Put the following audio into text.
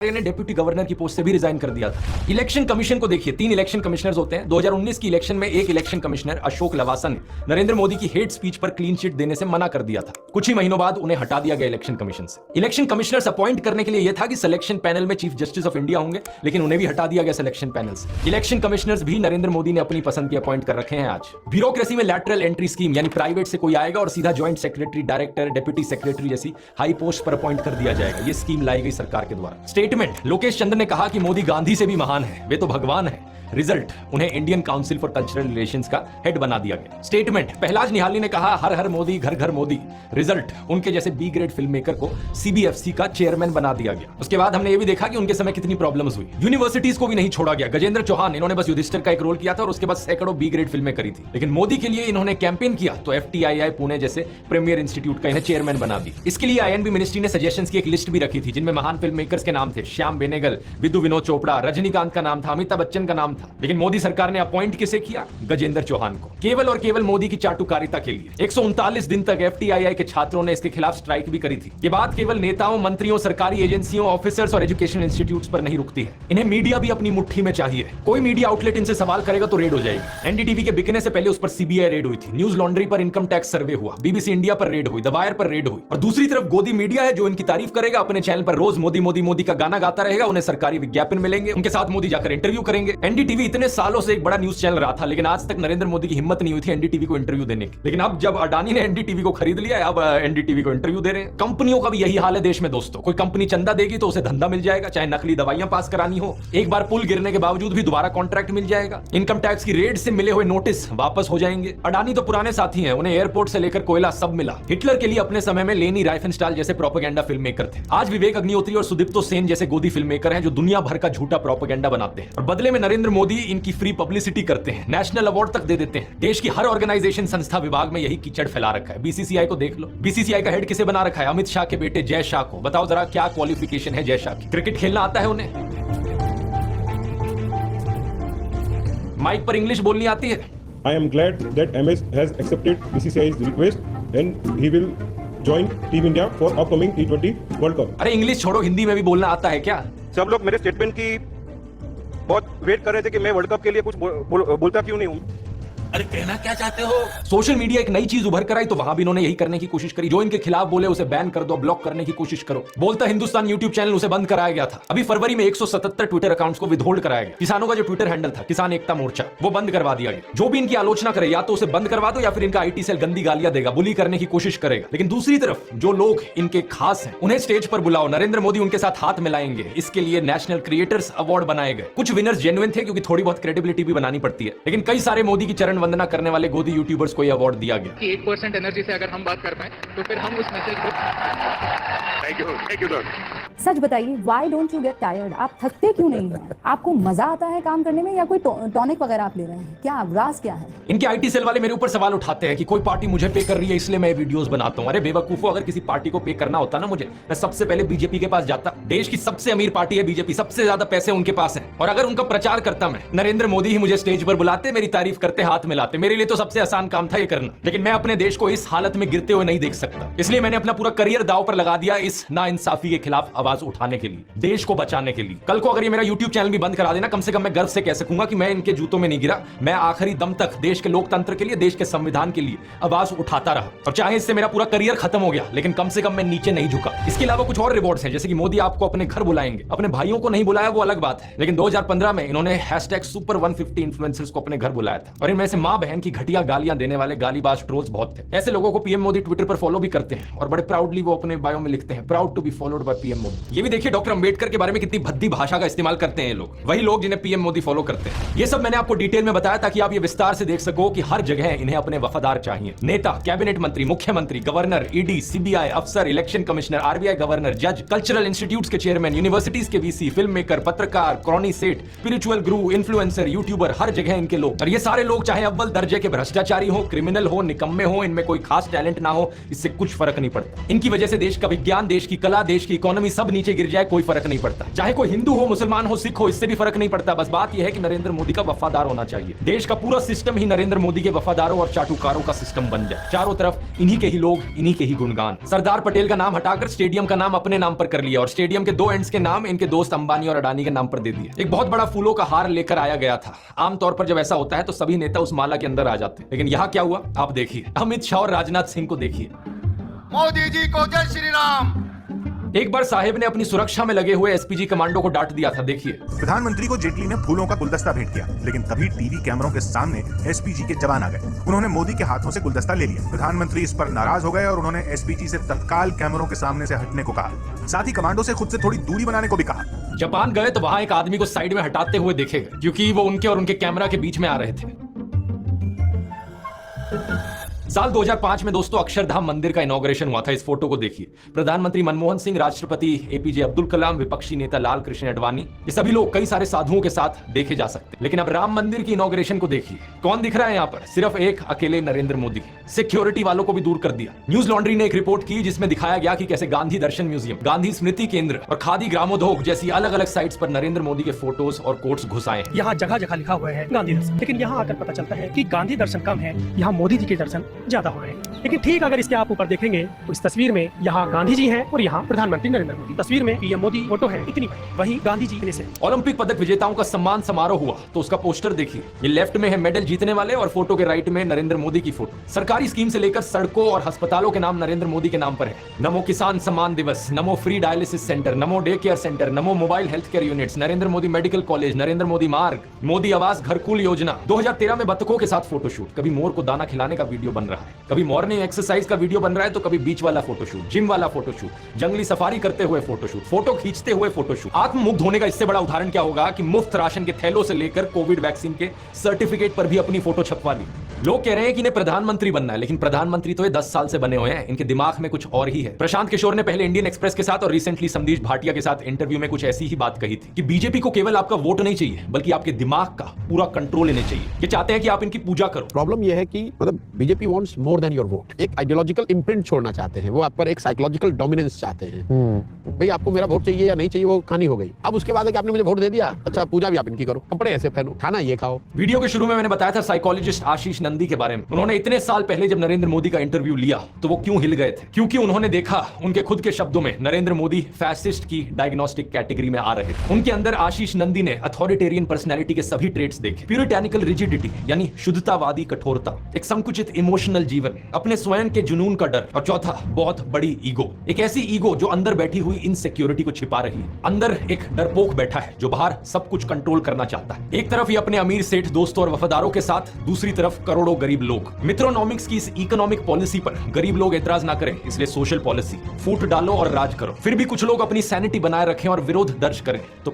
खड़गे ने deputy governor की पोस्ट से भी रिजाइन कर दिया था। इलेक्शन कमीशन को देखिए, 3 इलेक्शन कमिश्नर्स होते हैं। 2019 की इलेक्शन में एक इलेक्शन कमिश्नर अशोक लवासा ने नरेंद्र मोदी की हेट स्पीच पर क्लीन चिट देने से मना कर दिया था। कुछ ही महीनों बाद उन्हें हटा दिया गया इलेक्शन कमीशन से। इलेक्शन कमिश्नर्स अपॉइंट करने के लिए यह था कि सिलेक्शन पैनल में चीफ जस्टिस ऑफ इंडिया होंगे, लेकिन उन्हें भी हटा दिया गया सिलेक्शन पैनल से। इलेक्शन कमिश्नर्स भी नरेंद्र मोदी ने अपनी पसंद के अपॉइंट कर रखे हैं आज। ब्यूरोक्रेसी में लैटरल एंट्री स्कीम, यानी प्राइवेट से कोई आएगा और सीधा joint secretary, director, deputy secretary जैसी हाई पोस्ट पर अपॉइंट कर दिया जाएगा। ये स्कीम लाई गई सरकार के द्वारा। स्टेटमेंट, लोकेश चंद्र ने कहा कि मोदी गांधी से भी महान है, वे तो भगवान है। रिजल्ट, उन्हें Indian council for cultural relations का हेड बना दिया गया। स्टेटमेंट, पहलाज निहाली ने कहा हर हर मोदी घर घर मोदी। रिजल्ट, उनके जैसे बी ग्रेड फिल्म मेकर को सीबीएफसी का चेयरमैन बना दिया गया। उसके बाद हमने ये भी देखा कि उनके समय कितनी प्रॉब्लम्स हुई। यूनिवर्सिटीज को भी नहीं छोड़ा गया। गजेंद्र चौहान, इन्होंने बस युधिष्ठिर का एक रोल किया था और उसके बाद सैकड़ों बी ग्रेड फिल्में करी थी। लेकिन मोदी के लिए इन्होंने कैंपेन किया तो एफटीआईआई पुणे जैसे प्रीमियर इंस्टीट्यूट का इन्हें चेयरमैन बना दी। इसके लिए आईएनबी मिनिस्ट्री ने सजेशंस की एक लिस्ट भी रखी थी, जिनमें महान फिल्म मेकर्स के नाम थे। श्याम बेनेगल, विदु विनोद चोपड़ा, रजनीकांत का नाम था, अमिताभ बच्चन का नाम था। लेकिन मोदी सरकार ने अपॉइंट किसे किया? गजेंद्र चौहान को, केवल और केवल मोदी की चाटुकारिता के लिए। 139 दिन तक एफटीआईआई के छात्रों ने इसके खिलाफ स्ट्राइक भी करी थी। ये बात केवल नेताओं, मंत्रियों, सरकारी एजेंसियों, ऑफिसर्स और एजुकेशन इंस्टीट्यूट्स पर नहीं रुकती है। इन्हें मीडिया भी अपनी मुट्ठी में चाहिए। कोई मीडिया आउटलेट इनसे सवाल करेगा तो रेड हो जाएगी। एनडीटीवी के बिकने से पहले उस पर सीबीआई रेड हुई थी। न्यूज लॉन्ड्री पर इनकम टैक्स सर्वे हुआ। बीबीसी इंडिया पर रेड हुई, द वायर पर रेड हुई। और दूसरी तरफ गोदी मीडिया है जो इनकी तारीफ करेगा, अपने चैनल पर रोज मोदी मोदी मोदी का गाना गाता रहेगा। उन्हें सरकारी विज्ञापन मिलेंगे, उनके साथ मोदी जाकर इंटरव्यू करेंगे। एनडीटीवी इतने सालों से एक बड़ा न्यूज चैनल रहा था, लेकिन आज तक नरेंद्र मोदी की हिम्मत नहीं हुई थी एनडीटीवी को इंटरव्यू देने की। लेकिन अब जब अडानी ने एनडीटीवी को खरीद लिया, अब एनडीटीवी को इंटरव्यू दे रहे हैं। कंपनियों का भी यही हाल है देश में दोस्तों। कोई कंपनी चंदा देगी तो उसे धंधा मिल जाएगा, चाहे नकली दवाइयां पास करानी हो। एक बार पुल गिरने के बावजूद भी दोबारा कॉन्ट्रैक्ट मिल जाएगा। इनकम टैक्स की रेड से मिले हुए नोटिस वापस हो जाएंगे। अडानी तो पुराने साथी हैं, उन्हें एयरपोर्ट से लेकर कोयला सब मिला। हिटलर के लिए अपने समय में लेनी राइफेनस्टाल जैसे प्रोपेगेंडा फिल्म मेकर थे। आज विवेक अग्निहोत्री और सुदीप्तो सेन जैसे गोदी फिल्म मेकर हैं जो दुनिया भर का झूठा प्रोपेगेंडा बनाते हैं और बदले में नरेंद्र मोदी इनकी फ्री पब्लिसिटी करते हैं, नेशनल अवार्ड तक दे देते हैं। देश की हर ऑर्गेनाइजेशन, संस्था, विभाग में यही कीचड़ फैला रखा है। बीसीसीआई को देख लो, बीसीसीआई का हेड किसे बना रखा है? अमित शाह के बेटे जय शाह को। बताओ जरा क्या क्वालिफिकेशन है जय शाह की? क्रिकेट खेलना आता है उन्हें? माइक पर इंग्लिश बोलनी आती है? I am glad that MS has accepted BCCI's request and he will join Team India for upcoming T20 World Cup. अरे इंग्लिश छोड़ो, हिंदी में भी बोलना आता है क्या? सब लोग मेरे स्टेटमेंट की बहुत वेट कर रहे थे कि मैं वर्ल्ड कप के लिए कुछ बोलता क्यों नहीं हूँ। अरे कहना क्या चाहते हो? सोशल मीडिया एक नई चीज उभर कर आई तो वहां भी इन्होंने यही करने की कोशिश करी। जो इनके खिलाफ बोले उसे बैन कर दो, ब्लॉक करने की कोशिश करो। बोलता हिंदुस्तान यूट्यूब चैनल, उसे बंद कराया गया था। अभी फरवरी में 177 ट्विटर अकाउंट्स को विदहोल्ड कराया गया। किसानों का जो ट्विटर हैंडल था किसान एकता मोर्चा, वो बंद करवा दिया गया। जो भी इनकी आलोचना करे या तो उसे बंद करवा दो या फिर इनका आईटी सेल गंदी गालियां देगा, बुली करने की कोशिश करेगा। लेकिन दूसरी तरफ जो लोग इनके खास हैं उन्हें स्टेज पर बुलाओ, नरेंद्र मोदी उनके साथ हाथ मिलाएंगे। इसके लिए नेशनल क्रिएटर्स अवार्ड बनाए गए। कुछ विनर्स जेन्युइन थे क्योंकि थोड़ी बहुत क्रेडिबिलिटी भी बनानी पड़ती है, लेकिन कई सारे मोदी की चरण वंदना करने वाले गोदी यूट्यूबर्स को यह अवार्ड दिया गया। 8% एनर्जी से अगर हम बात कर पाए तो फिर हम उस मैसेज को थैंक यू सच बताइए, why don't you get tired? आप थकते क्यों नहीं हैं? आपको मजा आता है काम करने में या कोई टॉनिक वगैरह आप ले रहे हैं? क्या राज क्या है? इनके आईटी सेल वाले मेरे ऊपर सवाल उठाते हैं कि कोई पार्टी मुझे पे कर रही है इसलिए मैं वीडियोस बनाता हूं। अरे बेवकूफो, अगर किसी पार्टी को पे करना होता ना मुझे, मैं सबसे पहले बीजेपी के पास जाता। देश की सबसे अमीर पार्टी है बीजेपी, सबसे ज्यादा पैसे उनके पास हैं। और अगर उनका प्रचार करता मैं, नरेंद्र मोदी ही मुझे स्टेज पर बुलाते, मेरी तारीफ करते, हाथ मिलाते। मेरे लिए तो सबसे आसान काम था ये करना। लेकिन मैं अपने देश को इस हालत में गिरते हुए नहीं देख सकता, इसलिए मैंने अपना पूरा करियर दांव पर लगा दिया इस नाइंसाफी के खिलाफ आवाज उठाने के लिए, देश को बचाने के लिए। कल को अगर ये मेरा यूट्यूब चैनल भी बंद करा देना, कम से कम मैं गर्व से कह सकूंगा कि मैं इनके जूतों में नहीं गिरा। मैं आखिरी दम तक देश के लोकतंत्र के लिए, देश के संविधान के लिए आवाज उठाता रहा। और चाहे इससे मेरा पूरा करियर खत्म हो गया, लेकिन कम से कम मैं नीचे नहीं झुका। इसके अलावा कुछ और रिवॉर्ड्स हैं, जैसे कि मोदी आपको अपने घर बुलाएंगे। अपने भाइयों को नहीं बुलाया वो अलग बात है, लेकिन 2015 में इन्होंने #super150 इन्फ्लुएंसर्स को अपने घर बुलाया था। और इनमें से मां बहन की घटिया गालियां देने वाले गालीबाज ट्रोल्स बहुत थे। ऐसे लोगों को पीएम मोदी ट्विटर पर फॉलो भी करते हैं और बड़े प्राउडली वो अपने बायो में लिखते हैं, proud to be followed by PM Modi. ये भी देखिए डॉक्टर अंबेडकर के बारे में कितनी भद्दी भाषा का इस्तेमाल करते हैं लोग, वही लोग जिन्हें पीएम मोदी फॉलो करते हैं। ये सब मैंने आपको डिटेल में बताया ताकि आप ये विस्तार से देख सको कि हर जगह इन्हें अपने वफादार चाहिए। नेता, कैबिनेट मंत्री, मुख्यमंत्री, गवर्नर, ईडी, सीबीआई अफसर, इलेक्शन कमिश्नर, आरबीआई गवर्नर, जज, कल्चरल इंस्टीट्यूट्स के चेयरमैन, यूनिवर्सिटीज के वीसी, फिल्म मेकर, पत्रकार, क्रॉनी सेठ, स्पिरिचुअल गुरु, इन्फ्लुएंसर, यूट्यूबर, हर जगह इनके लोग। और ये सारे लोग चाहे अव्वल दर्जे के भ्रष्टाचारी हो, क्रिमिनल हो, निकम्मे हो, इनमें कोई खास टैलेंट ना हो, इससे कुछ फर्क नहीं पड़ता। इनकी वजह से देश का विज्ञान, देश की कला, देश की इकोनॉमी सब सब नीचे गिर जाए कोई फर्क नहीं पड़ता, चाहे कोई हिंदू हो, मुसलमान हो, सिख हो, इससे भी फर्क नहीं पड़ता। बस बात यह है कि नरेंद्र मोदी का वफादार होना चाहिए। देश का पूरा सिस्टम ही नरेंद्र मोदी के वफादारों और चाटुकारों का सिस्टम बन जाए। चारों तरफ इन्हीं के ही लोग, इन्हीं के ही गुणगान। सरदार पटेल का नाम हटाकर स्टेडियम का नाम अपने नाम पर कर लिया और स्टेडियम के 2 एंड्स के नाम इनके दोस्त अंबानी और अडानी के नाम पर दे दिए। एक बहुत बड़ा फूलों का हार लेकर आया गया था। आमतौर पर जब ऐसा होता है तो सभी नेता उस माला के अंदर आ जाते हैं, लेकिन यहां क्या हुआ आप देखिए। अमित शाह और राजनाथ सिंह को देखिए। मोदी जी को जय श्री राम। एक बार साहेब ने अपनी सुरक्षा में लगे हुए एसपीजी कमांडो को डांट दिया था, देखिए। प्रधानमंत्री को जेटली ने फूलों का गुलदस्ता भेंट किया, लेकिन तभी टीवी कैमरों के सामने एसपीजी के जवान आ गए। उन्होंने मोदी के हाथों से गुलदस्ता ले लिया। प्रधानमंत्री इस पर नाराज हो गए और उन्होंने एसपीजी से तत्काल कैमरों के सामने से हटने को कहा। साथ ही कमांडो से खुद से थोड़ी दूरी बनाने को भी कहा। जापान गए तो वहां एक आदमी को साइड में हटाते हुए देखे गए, क्योंकि वो उनके और उनके कैमरा के बीच में आ रहे थे। साल 2005 में दोस्तों अक्षरधाम मंदिर का इनॉग्रेशन हुआ था। इस फोटो को देखिए। प्रधानमंत्री मनमोहन सिंह, राष्ट्रपति एपीजे अब्दुल कलाम, विपक्षी नेता लाल कृष्ण आडवाणी, ये सभी लोग कई सारे साधुओं के साथ देखे जा सकते हैं। लेकिन अब राम मंदिर की इनॉग्रेशन को देखिए। कौन दिख रहा है यहाँ पर? सिर्फ एक अकेले नरेंद्र मोदी। सिक्योरिटी वालों को भी दूर कर दिया। न्यूज लॉन्ड्री ने एक रिपोर्ट की जिसमें दिखाया गया कि कैसे गांधी दर्शन म्यूजियम, गांधी स्मृति केंद्र और खादी ग्रामोद्योग जैसी अलग अलग साइट्स पर नरेंद्र मोदी के फोटोज और कोट्स घुसाए हैं। यहाँ जगह जगह लिखा हुआ है गांधी दर्शन, लेकिन यहाँ आकर पता चलता है कि गांधी दर्शन कम है, यहाँ मोदी जी के दर्शन ज्यादा हो रहे हैं। लेकिन ठीक अगर इसके आप ऊपर देखेंगे तो इस तस्वीर में यहाँ गांधी जी हैं और यहाँ प्रधानमंत्री नरेंद्र मोदी। तस्वीर में पीएम मोदी फोटो है इतनी, वहीं गांधी जी से। ओलंपिक पदक विजेताओं का सम्मान समारोह हुआ तो उसका पोस्टर देखिए। ये लेफ्ट में है मेडल जीतने वाले और फोटो के राइट में नरेंद्र मोदी की फोटो। सरकारी स्कीम से लेकर सड़कों और अस्पतालों के नाम नरेंद्र मोदी के नाम पर है। नमो किसान सम्मान दिवस, नमो फ्री डायलिसिस सेंटर, नमो डे केयर सेंटर, नमो mobile health care units, Narendra Modi medical college, Narendra Modi मार्ग, मोदी आवास घरकुल योजना। 2013 में बतखों के साथ फोटोशूट, कभी मोर को दाना खिलाने का वीडियो बन रहा है, कभी मॉर्निंग एक्सरसाइज का वीडियो बन रहा है, तो कभी बीच वाला फोटोशूट, जिम वाला फोटोशूट, जंगली सफारी करते हुए फोटोशूट, फोटो खींचते हुए फोटोशूट। आत्ममुग्ध होने का इससे बड़ा उदाहरण क्या होगा कि मुफ्त राशन के थैलों से लेकर कोविड वैक्सीन के सर्टिफिकेट पर भी अपनी फोटो छपवा ली। लोग कह रहे हैं कि इन्हें प्रधानमंत्री बनना है, लेकिन प्रधानमंत्री तो ये 10 साल से बने हुए हैं। इनके दिमाग में कुछ और ही है। प्रशांत किशोर ने पहले इंडियन एक्सप्रेस के साथ और रिसेंटली संदीप भाटिया के साथ इंटरव्यू में कुछ ऐसी ही बात कही थी कि बीजेपी को केवल आपका वोट नहीं चाहिए, बल्कि आपके दिमाग का पूरा कंट्रोल लेने चाहिए। ये चाहते हैं कि आप इनकी पूजा करो। प्रॉब्लम यह है कि मतलब BJP wants more than your vote. एक आइडियोलॉजिकल इम्प्रिंट छोड़ना चाहते हैं, वो आप पर एक साइकोलॉजिकल डोमिनेंस चाहते हैं। भाई आपको मेरा वोट चाहिए या नहीं चाहिए वो कहानी हो गई। अब उसके बाद है कि आपने मुझे वोट दे दिया, अच्छा पूजा भी आप इनकी करो, कपड़े ऐसे पहनो, खाना ये खाओ। वीडियो के शुरू में मैंने बताया था साइकोलॉजिस्ट आशीष नंदी के बारे में। उन्होंने इतने साल पहले जब नरेंद्र मोदी का इंटरव्यू लिया तो वो क्यों हिल गए थे? क्योंकि उन्होंने देखा, उनके खुद के शब्दों में, नरेंद्र मोदी फैसिस्ट की डायग्नोस्टिक कैटेगरी में आ रहे थे। उनके अंदर आशीष नंदी ने अथॉरिटेरियन पर्सनैलिटी के सभी ट्रेट्स देखे। प्यूरिटैनिकल रिजिडिटी यानी शुद्धतावादी कठोरता, एक संकुचित इमोशनल जीवन, अपने स्वयं के जुनून का डर, और चौथा बहुत बड़ी ईगो। एक ऐसी ईगो जो अंदर बैठी हुई इनसिक्योरिटी को छिपा रही है। अंदर एक डरपोक बैठा है जो बाहर सब कुछ कंट्रोल करना चाहता है। एक तरफ ये अपने अमीर सेठ दोस्तों और वफादारों के साथ, दूसरी तरफ करोड़ों गरीब लोग। मित्रोनॉमिक्स की इस इकोनॉमिक पॉलिसी पर गरीब लोग एतराज ना करें, इसलिए सोशल पॉलिसी फूट डालो और राज करो। फिर भी कुछ लोग अपनी सैनिटी बनाए रखें और विरोध दर्ज करें तो